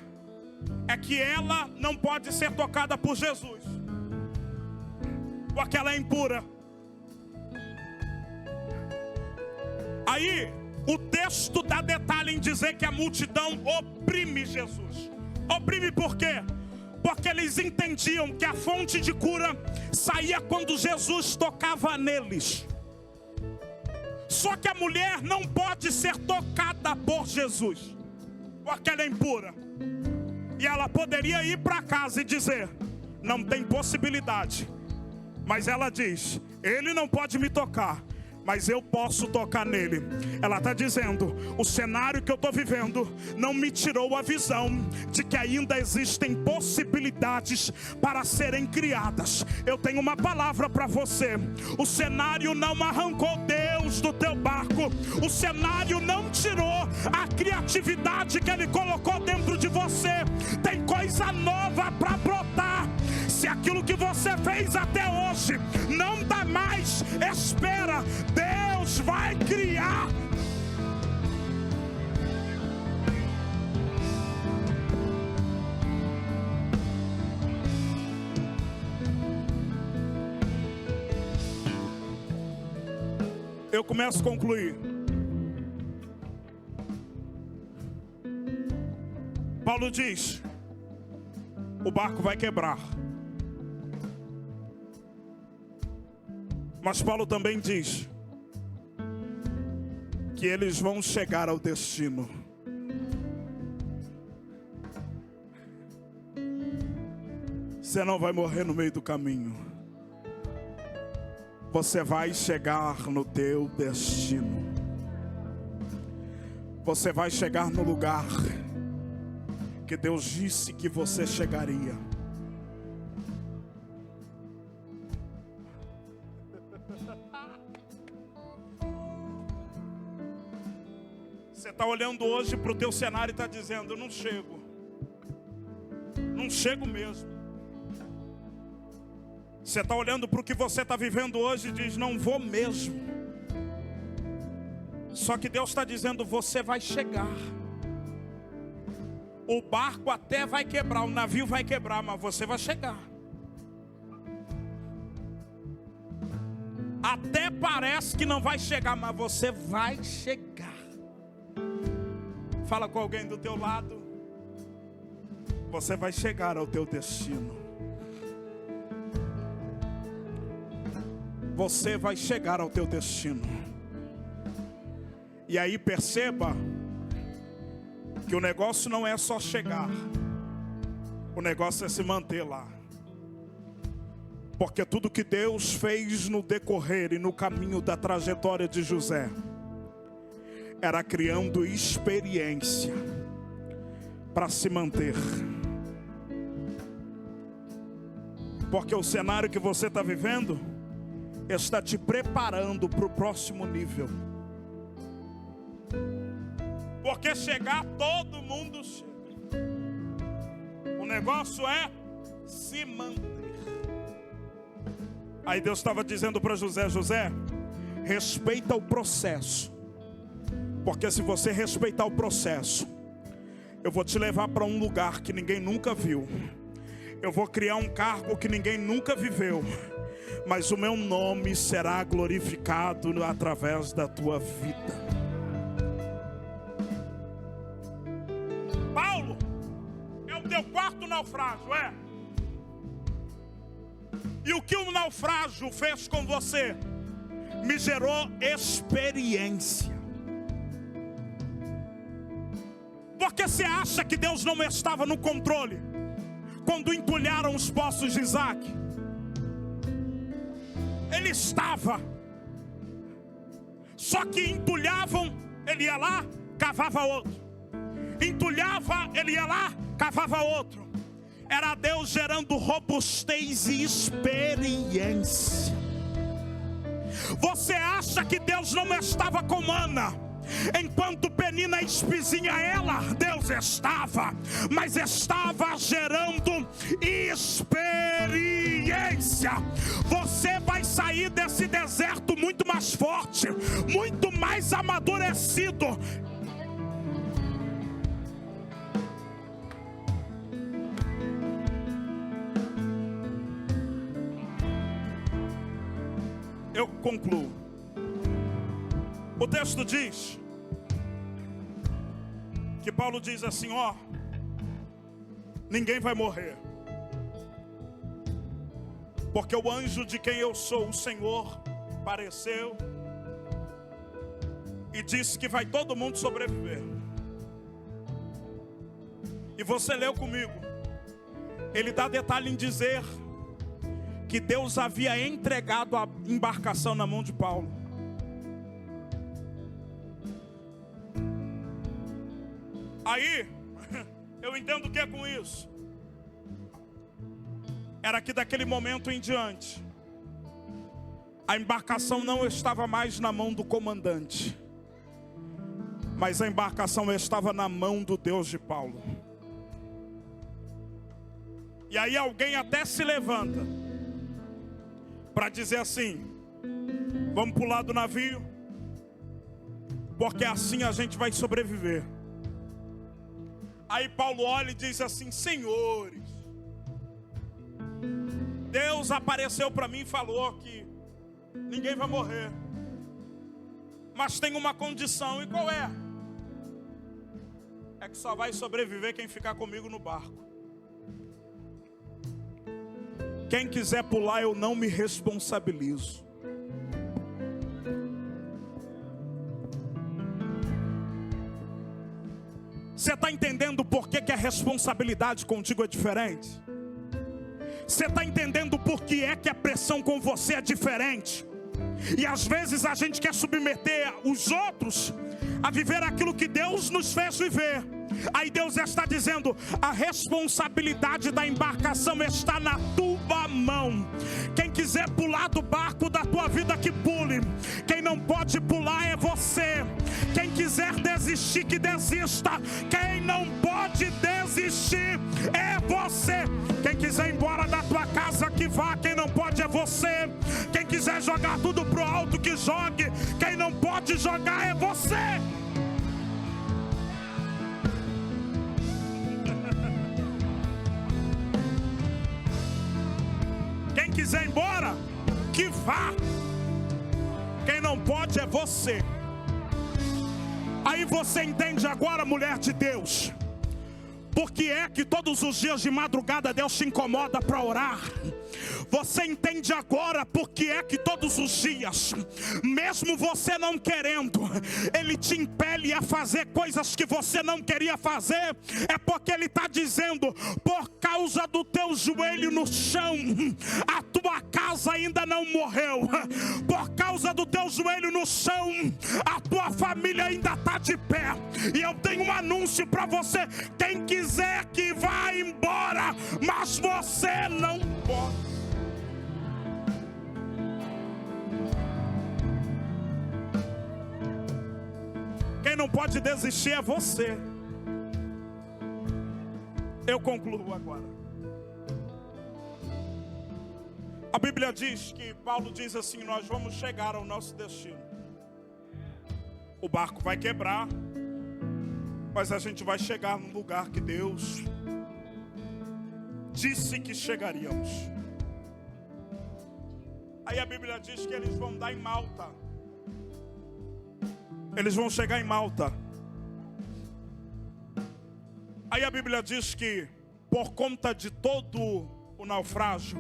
S2: É que ela não pode ser tocada por Jesus, porque ela é impura. Aí o texto dá detalhe em dizer que a multidão oprime Jesus. Oprime por quê? Porque eles entendiam que a fonte de cura saía quando Jesus tocava neles. Só que a mulher não pode ser tocada por Jesus, porque ela é impura. E ela poderia ir para casa e dizer: não tem possibilidade. Mas ela diz: ele não pode me tocar, mas eu posso tocar nele. Ela está dizendo: o cenário que eu estou vivendo não me tirou a visão de que ainda existem possibilidades para serem criadas. Eu tenho uma palavra para você: o cenário não arrancou Deus do teu barco, o cenário não tirou a criatividade que Ele colocou dentro de você. Tem coisa nova para brotar. Se aquilo que você fez até hoje não dá mais, espera, Deus vai criar. Eu começo a concluir. Paulo diz: o barco vai quebrar. Mas Paulo também diz que eles vão chegar ao destino. Você não vai morrer no meio do caminho. Você vai chegar no teu destino. Você vai chegar no lugar que Deus disse que você chegaria. Você está olhando hoje para o teu cenário e está dizendo: eu não chego. Não chego mesmo. Você está olhando para o que você está vivendo hoje e diz: não vou mesmo. Só que Deus está dizendo: você vai chegar. O barco até vai quebrar, o navio vai quebrar, mas você vai chegar. Até parece que não vai chegar, mas você vai chegar. Fala com alguém do teu lado: você vai chegar ao teu destino. Você vai chegar ao teu destino. E aí perceba que o negócio não é só chegar. O negócio é se manter lá. Porque tudo que Deus fez no decorrer e no caminho da trajetória de José era criando experiência para se manter. Porque o cenário que você está vivendo está te preparando para o próximo nível. Porque chegar, todo mundo chega. O negócio é se manter. Aí Deus estava dizendo para José: José, respeita o processo. Porque se você respeitar o processo, eu vou te levar para um lugar que ninguém nunca viu. Eu vou criar um cargo que ninguém nunca viveu. Mas o meu nome será glorificado através da tua vida. Paulo, é o teu quarto naufrágio, é? E o que o naufrágio fez com você? Me gerou experiência. Porque você acha que Deus não estava no controle quando entulharam os poços de Isaac? Ele estava. Só que entulhavam, ele ia lá, cavava outro. Entulhava, ele ia lá, cavava outro. Era Deus gerando robustez e experiência. Você acha que Deus não estava com Ana? Enquanto Penina espizinha ela, Deus estava. Mas estava gerando experiência. Você vai sair desse deserto muito mais forte, muito mais amadurecido. Eu concluo. O texto diz que Paulo diz assim: ó, ninguém vai morrer, porque o anjo de quem eu sou, o Senhor, apareceu e disse que vai todo mundo sobreviver. E você leu comigo, ele dá detalhe em dizer que Deus havia entregado a embarcação na mão de Paulo. Aí, eu entendo o que é com isso. Era que daquele momento em diante, a embarcação não estava mais na mão do comandante, mas a embarcação estava na mão do Deus de Paulo. E aí alguém até se levanta para dizer assim: vamos pular do navio, porque assim a gente vai sobreviver. Aí Paulo olha e diz assim: senhores, Deus apareceu para mim e falou que ninguém vai morrer, mas tem uma condição. E qual é? É que só vai sobreviver quem ficar comigo no barco. Quem quiser pular, eu não me responsabilizo. Você está entendendo por que a responsabilidade contigo é diferente? Você está entendendo por que é que a pressão com você é diferente? E às vezes a gente quer submeter os outros a viver aquilo que Deus nos fez viver. Aí Deus está dizendo: a responsabilidade da embarcação está na tua mão. Quem quiser pular do barco da tua vida, que pule. Quem não pode pular é você. Quem quiser desistir, que desista. Quem não pode desistir é você. Quem quiser ir embora da tua casa, que vá. Quem não pode é você. Quem quiser jogar tudo pro alto, que jogue. Quem não pode jogar é você. Quem quiser ir embora, que vá. Quem não pode é você. Aí você entende agora, mulher de Deus, por que é que todos os dias de madrugada Deus te incomoda para orar? Você entende agora por que é que todos os dias, mesmo você não querendo, Ele te impele a fazer coisas que você não queria fazer? É porque Ele está dizendo: por causa do teu joelho no chão, a tua casa ainda não morreu. Por causa do teu joelho no chão, a tua família ainda está de pé. E eu tenho um anúncio para você: quem quiser que vá embora, mas você não pode. Quem não pode desistir é você. Eu concluo agora. A Bíblia diz que Paulo diz assim: nós vamos chegar ao nosso destino. O barco vai quebrar, mas a gente vai chegar no lugar que Deus disse que chegaríamos. Aí a Bíblia diz que eles vão dar em Malta. Eles vão chegar em Malta. Aí a Bíblia diz que por conta de todo o naufrágio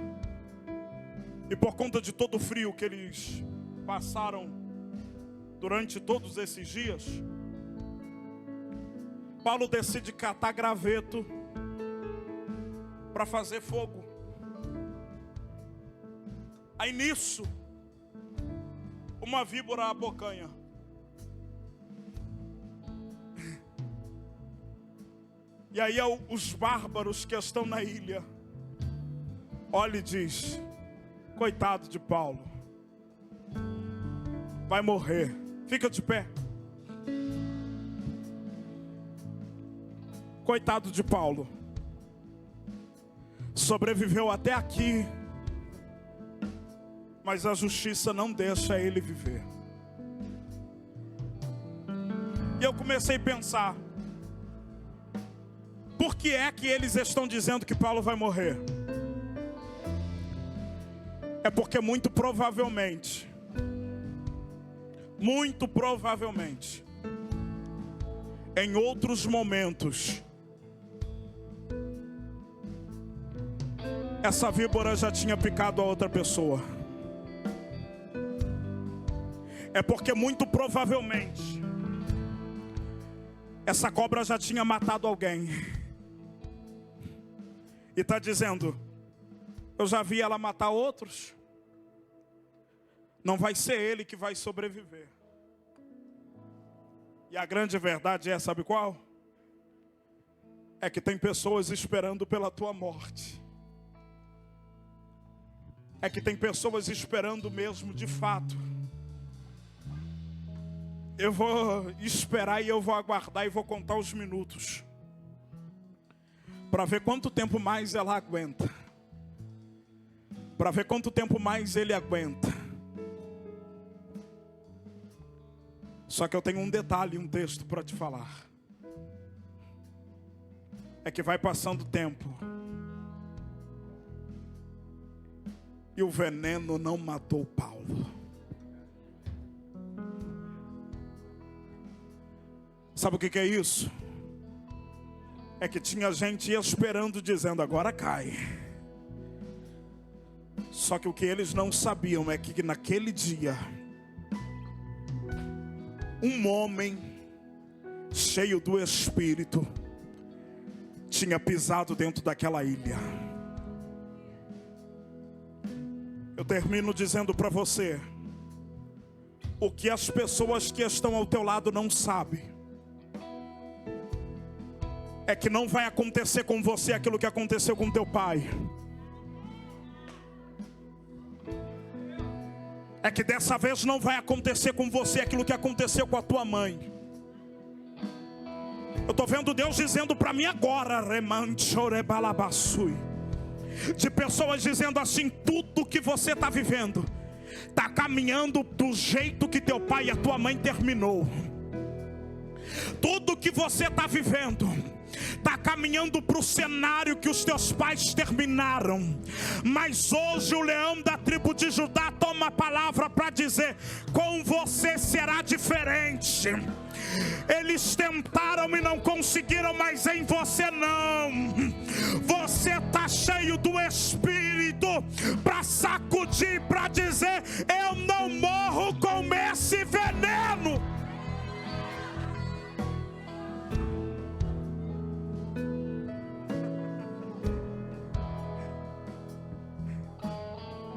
S2: e por conta de todo o frio que eles passaram durante todos esses dias, Paulo decide catar graveto para fazer fogo. Aí nisso, uma víbora abocanha. E aí os bárbaros que estão na ilha olha e diz: coitado de Paulo, vai morrer. Fica de pé. Coitado de Paulo, sobreviveu até aqui, mas a justiça não deixa ele viver. E eu comecei a pensar: por que é que eles estão dizendo que Paulo vai morrer? É porque muito provavelmente, em outros momentos, essa víbora já tinha picado a outra pessoa. É porque muito provavelmente essa cobra já tinha matado alguém. E está dizendo: eu já vi ela matar outros. Não vai ser ele que vai sobreviver. E a grande verdade é, sabe qual? É que tem pessoas esperando pela tua morte. É que tem pessoas esperando mesmo de fato. Eu vou esperar e eu vou aguardar e vou contar os minutos para ver quanto tempo mais ela aguenta, para ver quanto tempo mais ele aguenta. Só que eu tenho um detalhe, um texto para te falar. É que vai passando o tempo e o veneno não matou Paulo. Sabe o que é isso? É que tinha gente esperando, dizendo: agora cai. Só que o que eles não sabiam é que naquele dia, um homem cheio do Espírito tinha pisado dentro daquela ilha. Eu termino dizendo para você: o que as pessoas que estão ao teu lado não sabem é que não vai acontecer com você aquilo que aconteceu com teu pai. É que dessa vez não vai acontecer com você aquilo que aconteceu com a tua mãe. Eu estou vendo Deus dizendo para mim agora, de pessoas dizendo assim: tudo que você está vivendo está caminhando do jeito que teu pai e a tua mãe terminou. Tudo que você está vivendo está caminhando para o cenário que os teus pais terminaram. Mas hoje o leão da tribo de Judá toma a palavra para dizer: com você será diferente. Eles tentaram e não conseguiram, mas em você não. Você está cheio do Espírito para sacudir, para dizer: eu não morro com esse veneno.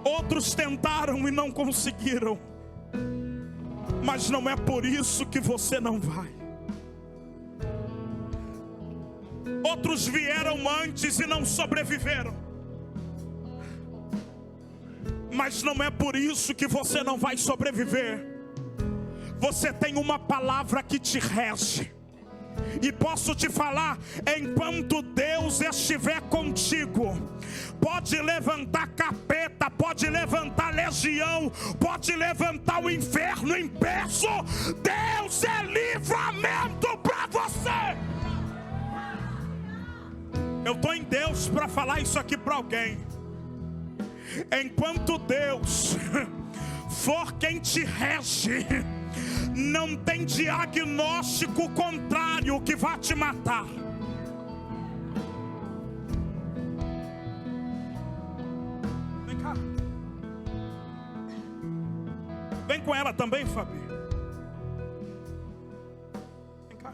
S2: Outros tentaram e não conseguiram, mas não é por isso que você não vai. Outros vieram antes e não sobreviveram, mas não é por isso que você não vai sobreviver. você tem uma palavra que te rege. E posso te falar, enquanto Deus estiver contigo, pode levantar capeta, pode levantar legião, pode levantar o inferno em peso. Deus é livramento para você. Eu estou em Deus para falar isso aqui para alguém. Enquanto Deus for quem te rege, não tem diagnóstico contrário que vá te matar. Vem cá. Vem com ela também, Fabi. Vem cá.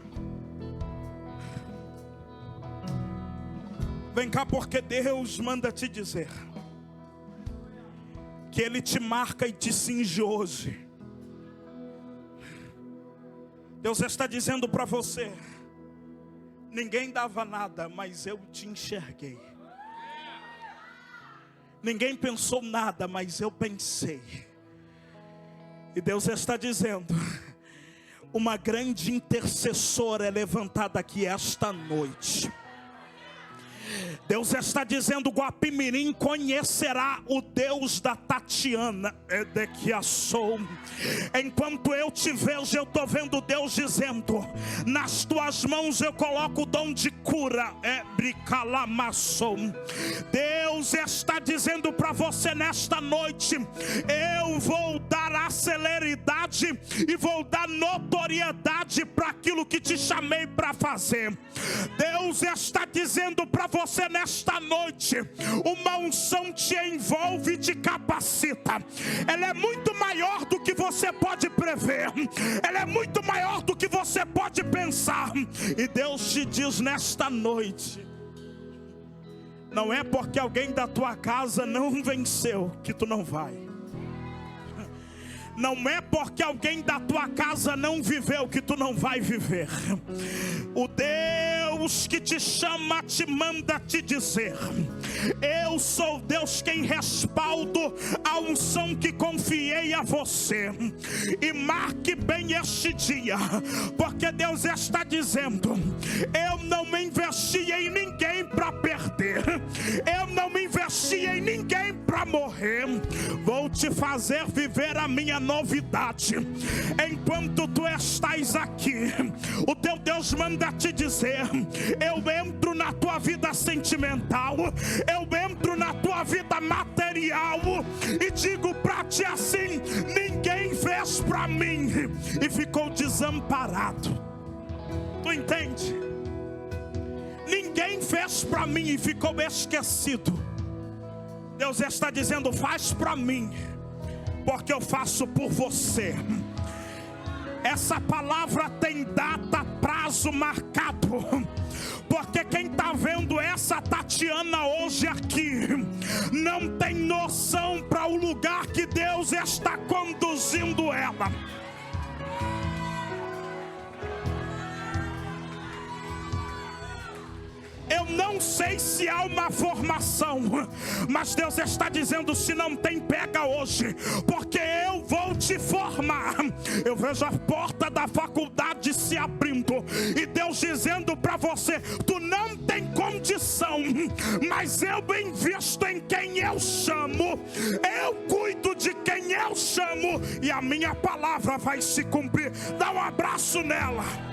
S2: Vem cá, porque Deus manda te dizer que Ele te marca e te cinge hoje. Deus está dizendo para você: ninguém dava nada, mas eu te enxerguei. Ninguém pensou nada, mas eu pensei. E Deus está dizendo: uma grande intercessora é levantada aqui esta noite. Deus está dizendo: Guapimirim conhecerá o Deus da Tatiana. Enquanto eu te vejo, eu estou vendo Deus dizendo: nas tuas mãos eu coloco o dom de cura. Deus está dizendo para você nesta noite: eu vou dar celeridade e vou dar notoriedade para aquilo que te chamei para fazer. Deus está dizendo para você nesta noite: uma unção te envolve e te capacita. Ela é muito maior do que você pode prever. Ela é muito maior do que você pode pensar. E Deus te diz nesta noite: não é porque alguém da tua casa não venceu que tu não vai. Não é porque alguém da tua casa não viveu que tu não vai viver. O Deus que te chama te manda te dizer: eu sou Deus quem respaldo a unção que confiei a você. E marque bem este dia, porque Deus está dizendo: eu não me investi em ninguém para perder. Eu não me investi em ninguém para morrer. Vou te fazer viver a minha novidade. Enquanto tu estás aqui, o teu Deus manda te dizer: eu entro na tua vida sentimental, eu entro na tua vida material e digo para ti assim: ninguém fez para mim e ficou desamparado. Tu entende? Ninguém fez para mim e ficou esquecido. Deus está dizendo: faz para mim, porque eu faço por você. Essa palavra tem data, prazo marcado, porque quem está vendo essa Tatiana hoje aqui não tem noção para o lugar que Deus está conduzindo ela. Eu não sei se há uma formação, mas Deus está dizendo: se não tem, pega hoje, porque eu vou te formar. Eu vejo a porta da faculdade se abrindo e Deus dizendo para você: tu não tem condição, mas eu invisto em quem eu chamo, eu cuido de quem eu chamo, e a minha palavra vai se cumprir. Dá um abraço nela.